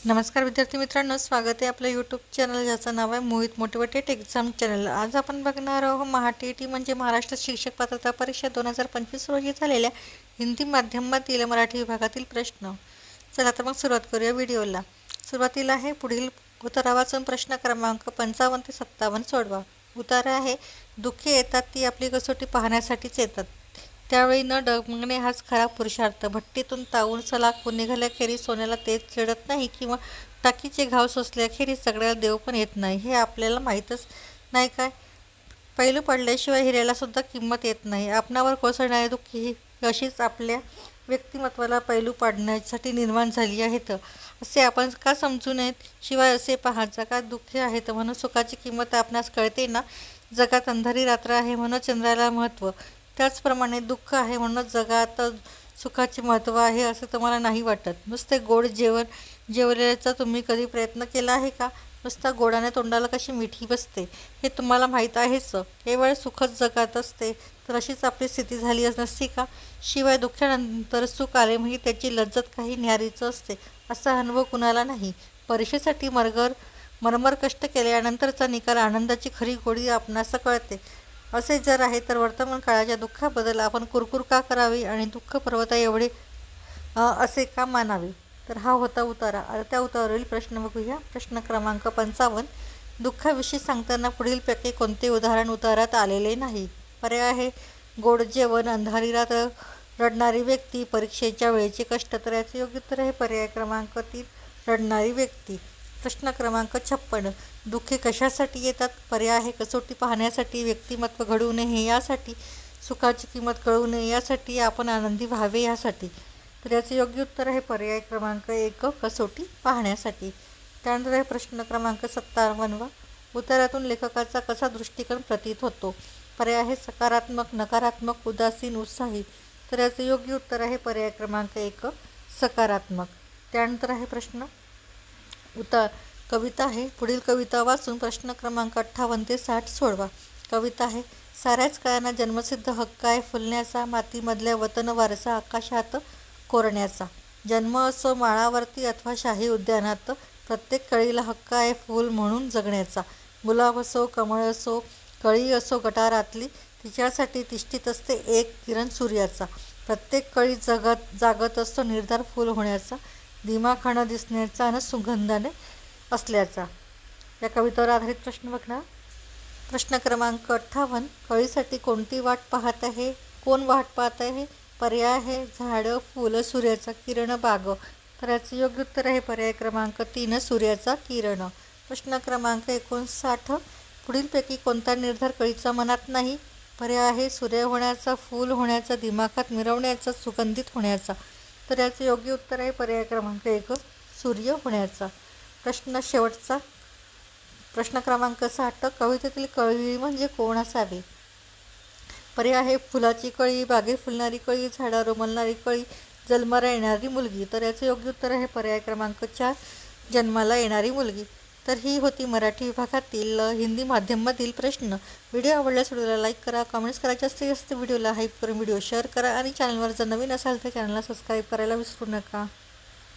नमस्कार विद्यार्थी मित्रांनो, स्वागत आहे आपल्या यूट्यूब चॅनल ज्याचं नाव आहे मोहित मोटिवेटेड एक्झाम चॅनल। आज आपण बघणार आहोत महा-टी-ई-टी म्हणजे महाराष्ट्र शिक्षक पात्रता परीक्षा 2025 रोजी झालेल्या हिंदी माध्यमातील मराठी विभागातील प्रश्न। चला तर मग सुरुवात करूया व्हिडिओला। सुरुवातीला आहे पुढील उत्तर वाचून प्रश्न क्रमांक 55 ते 57 सोडवा। उत्तर आहे, दुःखे येतात ती आपली कसोटी पाहण्यासाठीच येतात, त्यावेळी न डगमगणे हाच खरा पुरुषार्थ। भट्टीतून तावून सलाखून निघाल्याखेरीज सोन्याला तेज चढत नाही किंवा टाकीचे घाव सोसल्याखेरीज सगळ्याला देव पण येत नाही, हे आपल्याला माहीतच नाही काय? पैलू पडल्याशिवाय हिऱ्याला सुद्धा किंमत येत नाही। आपणावर कोसळणारे दुःख ही अशीच आपल्या व्यक्तिमत्वाला पैलू पाडण्यासाठी निर्माण झाली आहेत, असे आपण का समजू नयेत? शिवाय असे पहा, जगात दुःखे आहेत म्हणून सुखाची किंमत आपणास कळते ना? जगात अंधारी रात्र आहे म्हणून चंद्राला महत्त्व, त्याचप्रमाणे दुःख आहे म्हणून जगात सुखाचे महत्त्व आहे असे तुम्हाला नाही वाटत? नुसते गोड जेवण जेवल्याचा तुम्ही कधी प्रयत्न केला आहे का? नुसता गोडाने तोंडाला कशी मिठी बसते हे तुम्हाला माहीत आहेच। केवळ सुखच जगात असते तर अशीच आपली स्थिती झाली नसती का? शिवाय दुःखानंतर सुख आले म्हणजे त्याची लज्जत काही न्यारीच असते, असा अनुभव कुणाला नाही? परीक्षेसाठी मरमर कष्ट केल्यानंतरचा निकाल आनंदाची खरी गोडी आपणास कळते। असे जर आहे तर वर्तमान काळाच्या दुःखाबद्दल आपण कुरकुर का करावी आणि दुःख पर्वता एवढे असे का मानावे? तर हा होता उतारा। आता त्या उतारावरील प्रश्न बघूया। प्रश्न क्रमांक 55, दुःखाविषयी सांगताना पुढीलपैकी कोणते उदाहरण उतारात आलेले नाही? पर्याय आहे, गोड जेवण, अंधारी रात्र, रडणारी व्यक्ती, परीक्षेच्या वेळेचे कष्ट। तर याचे योग्य उत्तर आहे पर्याय क्रमांक 3, रडणारी व्यक्ती। प्रश्न क्रमांक 56, दुःखे कशासाठी येतात? पर्याय आहे, कसोटी पाहण्यासाठी, व्यक्तिमत्व घडवू नये यासाठी, सुखाची किंमत कळू नये यासाठी, आपण आनंदी व्हावे यासाठी। तर याचे योग्य उत्तर आहे पर्याय क्रमांक 1, कसोटी पाहण्यासाठी। त्यानंतर आहे प्रश्न क्रमांक 57, उत्तरातून लेखकाचा कसा दृष्टिकोन प्रतीत होतो? पर्याय आहे, सकारात्मक, नकारात्मक, उदासीन, उत्साही। तर याचे योग्य उत्तर आहे पर्याय क्रमांक 1, सकारात्मक। त्यानंतर आहे प्रश्न कविता आहे, पुढील कविता वाचून प्रश्न क्रमांक 58 ते 60 सोडवा। कविता आहे, साऱ्याच काळांना जन्मसिद्ध हक्क आहे फुलण्याचा, मातीमधल्या वतन वारसा आकाशात कोरण्याचा। जन्म असो माळावरती अथवा शाही उद्यानात, प्रत्येक कळीला हक्क आहे फूल म्हणून जगण्याचा। गुलाब असो, कमळ असो, कळी असो गटारातली, तिच्यासाठी तिष्ठीत असते एक किरण सूर्याचा। प्रत्येक कळी जागत असतो निर्धार फूल होण्याचा, दिमाखानं दिसण्याचा आणि सुगंधाने असल्याचा। या कवितेवर आधारित प्रश्न बघणार। प्रश्न क्रमांक 58, कळीसाठी कोणती वाट पाहत आहे? कोण वाट पाहत आहे? पर्याय आहे, झाडं, फुलं, सूर्याचा किरण, बाग। तर याचे योग्य उत्तर आहे पर्याय क्रमांक 3, सूर्याचा किरण। प्रश्न क्रमांक 59, पुढीलपैकी कोणता निर्धार कळीचा मनात नाही? पर्याय आहे, सूर्य होण्याचा, फूल होण्याचा, दिमाखात मिरवण्याचा, सुगंधित होण्याचा। तर याचे योग्य उत्तर आहे पर्याय क्रमांक 1, सूर्य होण्याचा। प्रश्न शेवटचा, प्रश्न क्रमांक 60, कवितेतील कळी म्हणजे कोण असावे? पर्याय आहे, फुलाची कळी, बागेत फुलणारी कळी, झाडावर उमलणारी कळी, जन्माला येणारी मुलगी। तर याचे योग्य उत्तर आहे पर्याय क्रमांक 4, जन्माला येणारी मुलगी। तर ही होती मराठी विभागातील हिंदी माध्यमातील प्रश्न। व्हिडिओ आवडल्यास व्हिडिओला लाईक करा, कमेंट्स करा, जास्तीत जास्त व्हिडिओला हाईप करून व्हिडिओ शेअर करा आणि चॅनलवर जर नवीन असाल तर चॅनलला सबस्क्राईब करायला विसरू नका।